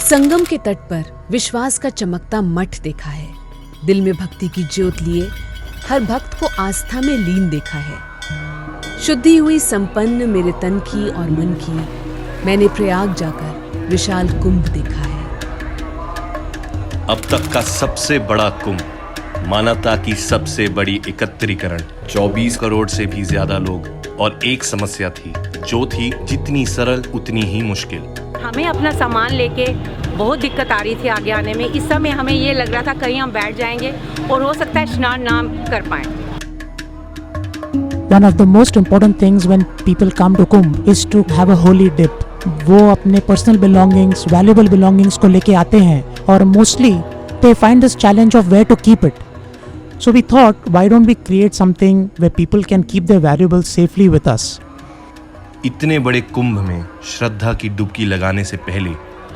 संगम के तट पर विश्वास का चमकता मठ देखा है। दिल में भक्ति की ज्योत लिए हर भक्त को आस्था में लीन देखा है। शुद्धि हुई संपन्न मेरे तन की और मन की, मैंने प्रयाग जाकर विशाल कुंभ देखा है। अब तक का सबसे बड़ा कुंभ, मानवता की सबसे बड़ी एकत्रीकरण, 24 करोड़ से भी ज्यादा लोग और एक समस्या थी जो थी जितनी सरल उतनी ही मुश्किल। हमें अपना सामान लेके बहुत दिक्कत आ रही थी आगे आने में। इस समय हमें ये लग रहा था कहीं हम बैठ जाएंगे और हो सकता है स्नान ना कर पाएं। One of the most important things when people come to Kumbh is to have a holy dip. वो अपने personal belongings, valuable belongings को लेके आते हैं और mostly they find this challenge of where to keep it. So we thought, why don't we create something where people can keep their valuables safely with us? इतने बड़े कुंभ में श्रद्धा की डुबकी लगाने से पहले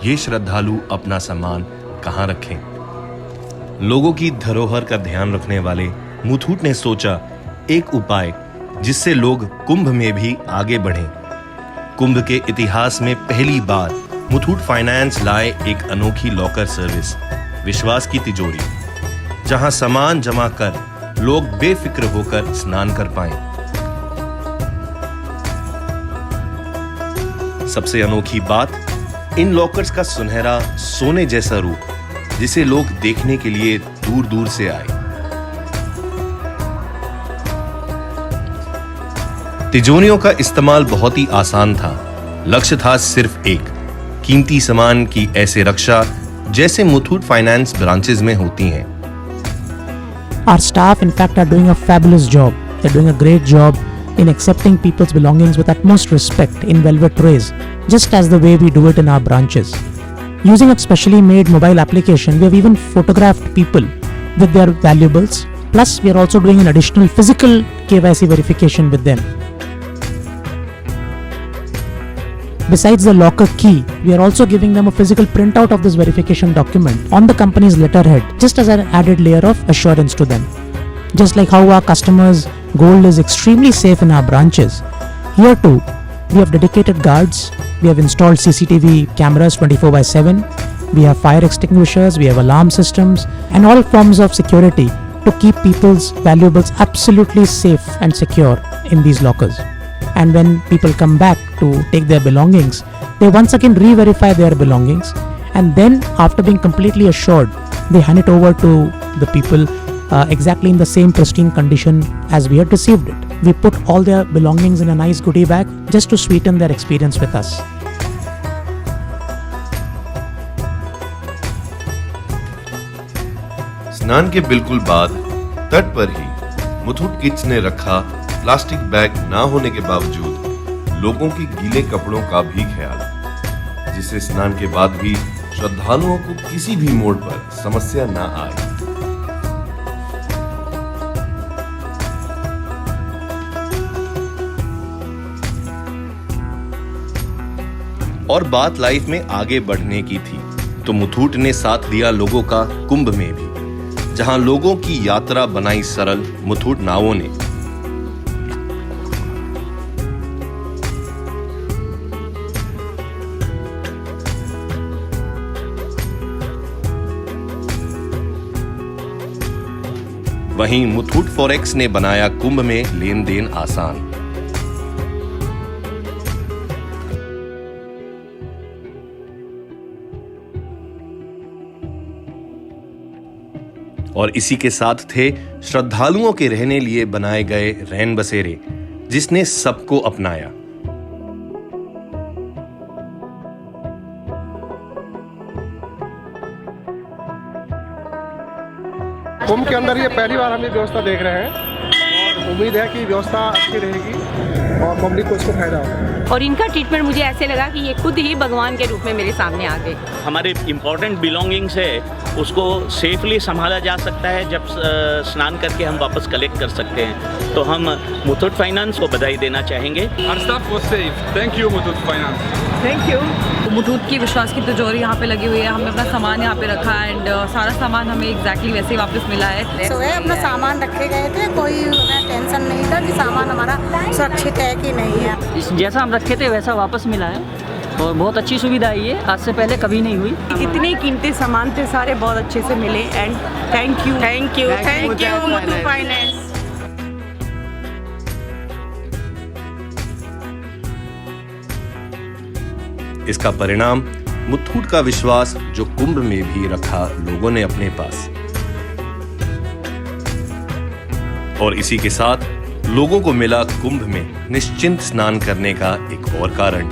ये श्रद्धालु अपना सामान कहाँ रखें? लोगों की धरोहर का ध्यान रखने वाले मुथूट ने सोचा एक उपाय जिससे लोग कुंभ में भी आगे बढ़ें। कुंभ के इतिहास में पहली बार मुथूट फाइनेंस लाए एक अनोखी लॉकर सर्विस, विश्वास की तिजोरी, जहां सामान जमा कर लोग बेफिक्र होकर स्नान कर पाएं। सबसे अनोखी बात, इन लॉकर्स का सुनहरा सोने जैसा रूप जिसे लोग देखने के लिए दूर दूर से आए। तिजोरियों का इस्तेमाल बहुत ही आसान था। लक्ष्य था सिर्फ एक, कीमती सामान की ऐसे रक्षा जैसे मुथूट फाइनेंस ब्रांचेस में होती हैं। Our staff in fact are doing a fabulous job. They're doing a great job in accepting people's belongings with utmost respect in velvet trays, just as the way we do it in our branches. Using a specially made mobile application, we have even photographed people with their valuables. Plus, we are also doing an additional physical KYC verification with them. Besides the locker key, we are also giving them a physical printout of this verification document on the company's letterhead, just as an added layer of assurance to them. Just like how our customers' gold is extremely safe in our branches, here too, we have dedicated guards, we have installed CCTV cameras 24/7, we have fire extinguishers, we have alarm systems, and all forms of security to keep people's valuables absolutely safe and secure in these lockers. And when people come back to take their belongings, they once again re-verify their belongings, and then after being completely assured, they hand it over to the people exactly in the same pristine condition as we had received it. We put all their belongings in a nice goodie bag just to sweeten their experience with us. स्नान के बिल्कुल बाद तट पर ही Muthoot kids ने रखा plastic bag ना होने के बावजूद लोगों के गीले कपड़ों का भी ख्याल, जिससे स्नान के बाद भी श्रद्धालुओं को किसी भी मोड़ पर समस्या ना आए। और बात लाइफ में आगे बढ़ने की थी तो मुथूट ने साथ दिया लोगों का कुंभ में भी, जहां लोगों की यात्रा बनाई सरल मुथूट नावों ने। वहीं मुथूट फॉरेक्स ने बनाया कुंभ में लेन देन आसान। और इसी के साथ थे श्रद्धालुओं के रहने लिए बनाए गए रैन बसेरे, जिसने सबको अपनाया। कुंभ के अंदर ये पहली बार हम ये व्यवस्था देख रहे हैं और उम्मीद है कि व्यवस्था अच्छी रहेगी और पब्लिक को इसको फायदा होगा। और इनका ट्रीटमेंट मुझे ऐसे लगा कि ये खुद ही भगवान के रूप में मेरे सामने आ गए। हमारे इम्पोर्टेंट बिलोंगिंग्स है उसको सेफली संभाला जा सकता है। जब स्नान करके हम वापस कलेक्ट कर सकते हैं, तो हम मुथूट फाइनेंस को बधाई देना चाहेंगे। Our staff was safe. Thank you, Muthoot Finance. Thank you. Muthoot की विश्वास की तिजोरी यहाँ पे लगी हुई है। हमने अपना सामान यहाँ पे रखा है एंड सारा सामान हमें एग्जैक्टली वैसे ही वापस मिला है। अपना सामान रखे गए थे, कोई टेंशन नहीं था कि सामान हमारा सुरक्षित है कि नहीं है। जैसा हम रखे थे वैसा वापस मिला है। और बहुत अच्छी सुविधा है ये, आज से पहले कभी नहीं हुई। इतने कीमती सामान थे, सारे बहुत अच्छे से मिले and thank you Muthoot finance. इसका परिणाम मुथूट का विश्वास जो कुंभ में भी रखा लोगों ने अपने पास, और इसी के साथ लोगों को मिला कुंभ में निश्चिंत स्नान करने का एक और कारण।